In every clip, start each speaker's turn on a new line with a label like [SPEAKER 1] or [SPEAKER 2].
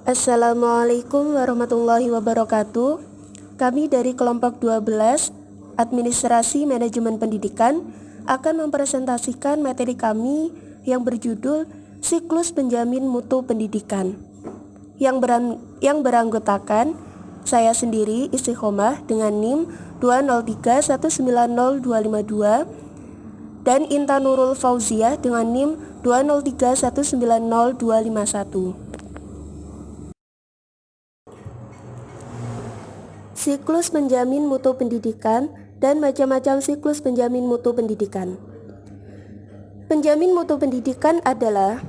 [SPEAKER 1] Assalamualaikum warahmatullahi wabarakatuh. Kami dari kelompok 12 Administrasi Manajemen Pendidikan akan mempresentasikan materi kami yang berjudul Siklus Penjamin Mutu Pendidikan yang beranggotakan saya sendiri Istiqomah dengan NIM 203190252 dan Intan Nurul Fauziah dengan NIM 203190251. Siklus penjamin mutu pendidikan dan macam-macam siklus penjamin mutu pendidikan. Penjamin mutu pendidikan adalah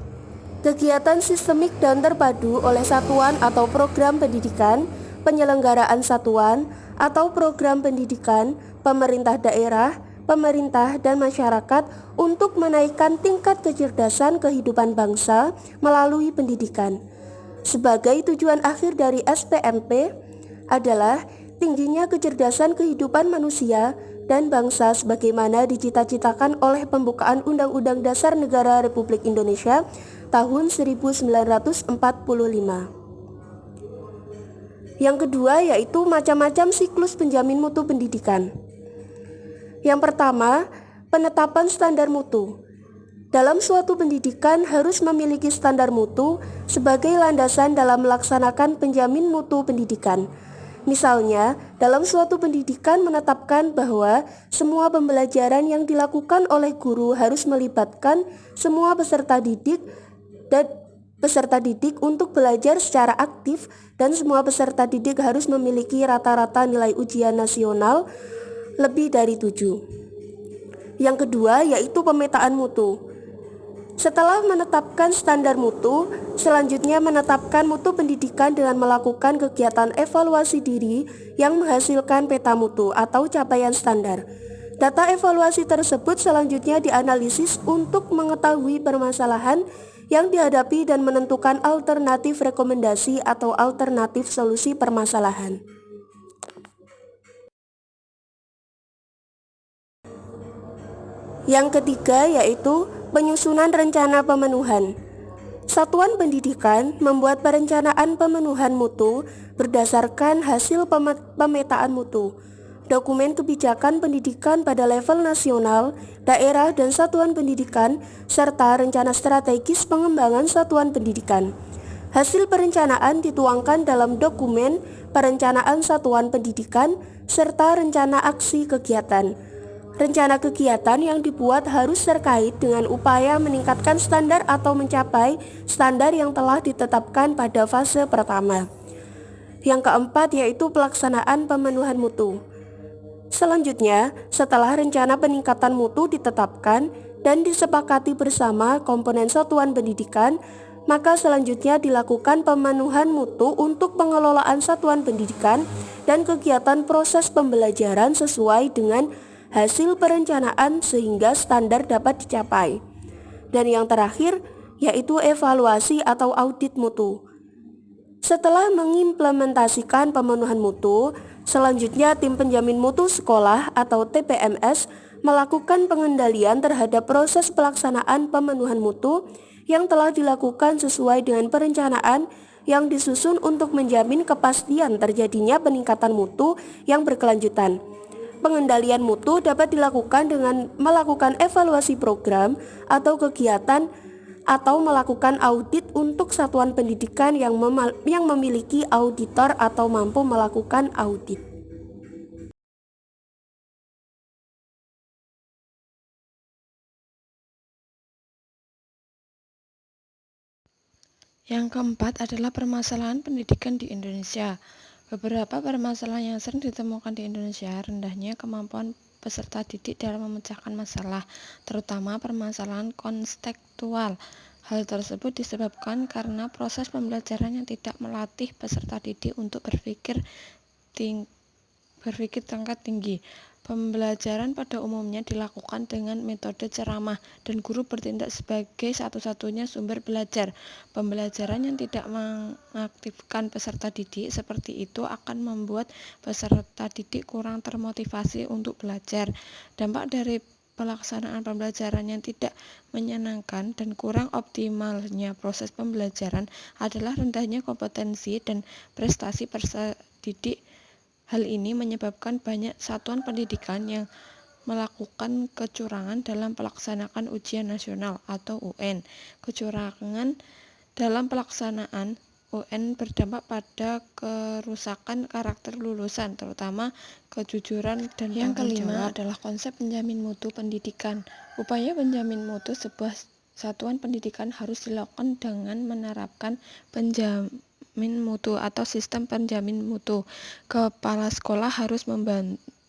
[SPEAKER 1] kegiatan sistemik dan terpadu oleh satuan atau program pendidikan, penyelenggaraan satuan atau program pendidikan, pemerintah daerah, pemerintah dan masyarakat untuk menaikkan tingkat kecerdasan kehidupan bangsa melalui pendidikan. Sebagai tujuan akhir dari SPMP adalah tingginya kecerdasan kehidupan manusia dan bangsa sebagaimana dicita-citakan oleh pembukaan Undang-Undang Dasar Negara Republik Indonesia tahun 1945. Yang kedua yaitu macam-macam siklus penjamin mutu pendidikan. Yang pertama, penetapan standar mutu. Dalam suatu pendidikan harus memiliki standar mutu sebagai landasan dalam melaksanakan penjamin mutu pendidikan. Misalnya, dalam suatu pendidikan menetapkan bahwa semua pembelajaran yang dilakukan oleh guru harus melibatkan semua peserta didik untuk belajar secara aktif dan semua peserta didik harus memiliki rata-rata nilai ujian nasional lebih dari 7. Yang kedua yaitu pemetaan mutu. Setelah menetapkan standar mutu, selanjutnya menetapkan mutu pendidikan dengan melakukan kegiatan evaluasi diri yang menghasilkan peta mutu atau capaian standar. Data evaluasi tersebut selanjutnya dianalisis untuk mengetahui permasalahan yang dihadapi dan menentukan alternatif rekomendasi atau alternatif solusi permasalahan. Yang ketiga yaitu penyusunan rencana pemenuhan. Satuan pendidikan membuat perencanaan pemenuhan mutu berdasarkan hasil pemetaan mutu. Dokumen kebijakan pendidikan pada level nasional, daerah dan satuan pendidikan, serta rencana strategis pengembangan satuan pendidikan. Hasil perencanaan dituangkan dalam dokumen perencanaan satuan pendidikan serta rencana aksi kegiatan. Rencana kegiatan yang dibuat harus terkait dengan upaya meningkatkan standar atau mencapai standar yang telah ditetapkan pada fase pertama. Yang keempat yaitu pelaksanaan pemenuhan mutu. Selanjutnya, setelah rencana peningkatan mutu ditetapkan dan disepakati bersama komponen satuan pendidikan, maka selanjutnya dilakukan pemenuhan mutu untuk pengelolaan satuan pendidikan dan kegiatan proses pembelajaran sesuai dengan hasil perencanaan sehingga standar dapat dicapai. Dan yang terakhir yaitu evaluasi atau audit mutu. Setelah mengimplementasikan pemenuhan mutu, selanjutnya tim penjamin mutu sekolah atau TPMS melakukan pengendalian terhadap proses pelaksanaan pemenuhan mutu yang telah dilakukan sesuai dengan perencanaan yang disusun untuk menjamin kepastian terjadinya peningkatan mutu yang berkelanjutan. Pengendalian mutu dapat dilakukan dengan melakukan evaluasi program atau kegiatan atau melakukan audit untuk satuan pendidikan yang memiliki auditor atau mampu melakukan audit.
[SPEAKER 2] Yang keempat adalah permasalahan pendidikan di Indonesia. Beberapa permasalahan yang sering ditemukan di Indonesia, rendahnya kemampuan peserta didik dalam memecahkan masalah, terutama permasalahan konstekstual. Hal tersebut disebabkan karena proses pembelajaran yang tidak melatih peserta didik untuk berpikir tingkat tinggi. Pembelajaran pada umumnya dilakukan dengan metode ceramah dan guru bertindak sebagai satu-satunya sumber belajar. Pembelajaran yang tidak mengaktifkan peserta didik seperti itu akan membuat peserta didik kurang termotivasi untuk belajar. Dampak dari pelaksanaan pembelajaran yang tidak menyenangkan dan kurang optimalnya proses pembelajaran adalah rendahnya kompetensi dan prestasi peserta didik. Hal ini menyebabkan banyak satuan pendidikan yang melakukan kecurangan dalam pelaksanaan ujian nasional atau UN. Kecurangan dalam pelaksanaan UN berdampak pada kerusakan karakter lulusan, terutama kejujuran dan yang kelima adalah konsep penjamin mutu pendidikan. Upaya penjamin mutu sebuah satuan pendidikan harus dilakukan dengan menerapkan penjamin mutu atau sistem penjamin mutu. Kepala sekolah harus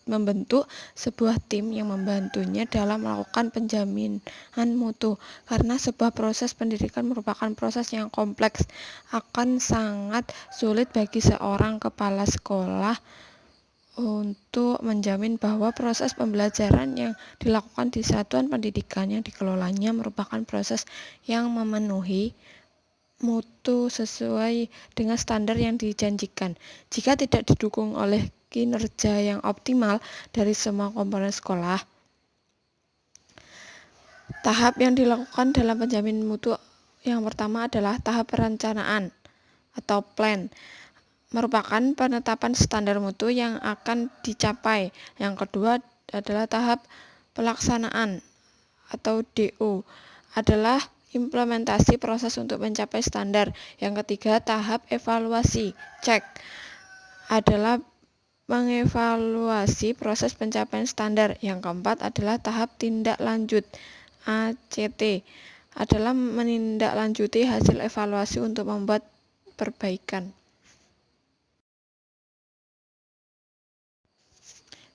[SPEAKER 2] membentuk sebuah tim yang membantunya dalam melakukan penjaminan mutu. Karena sebuah proses pendidikan merupakan proses yang kompleks, akan sangat sulit bagi seorang kepala sekolah untuk menjamin bahwa proses pembelajaran yang dilakukan di satuan pendidikan yang dikelolanya merupakan proses yang memenuhi mutu sesuai dengan standar yang dijanjikan. Jika tidak didukung oleh kinerja yang optimal dari semua komponen sekolah, tahap yang dilakukan dalam penjamin mutu yang pertama adalah tahap perencanaan atau plan, merupakan penetapan standar mutu yang akan dicapai. Yang kedua adalah tahap pelaksanaan atau DO, adalah implementasi proses untuk mencapai standar. Yang ketiga, tahap evaluasi, cek, adalah mengevaluasi proses pencapaian standar. Yang keempat adalah tahap tindak lanjut, ACT, adalah menindaklanjuti hasil evaluasi untuk membuat perbaikan.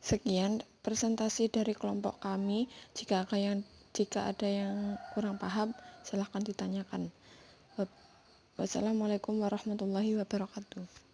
[SPEAKER 2] Sekian presentasi dari kelompok kami. Jika ada yang kurang paham, silahkan ditanyakan. Wassalamualaikum warahmatullahi wabarakatuh.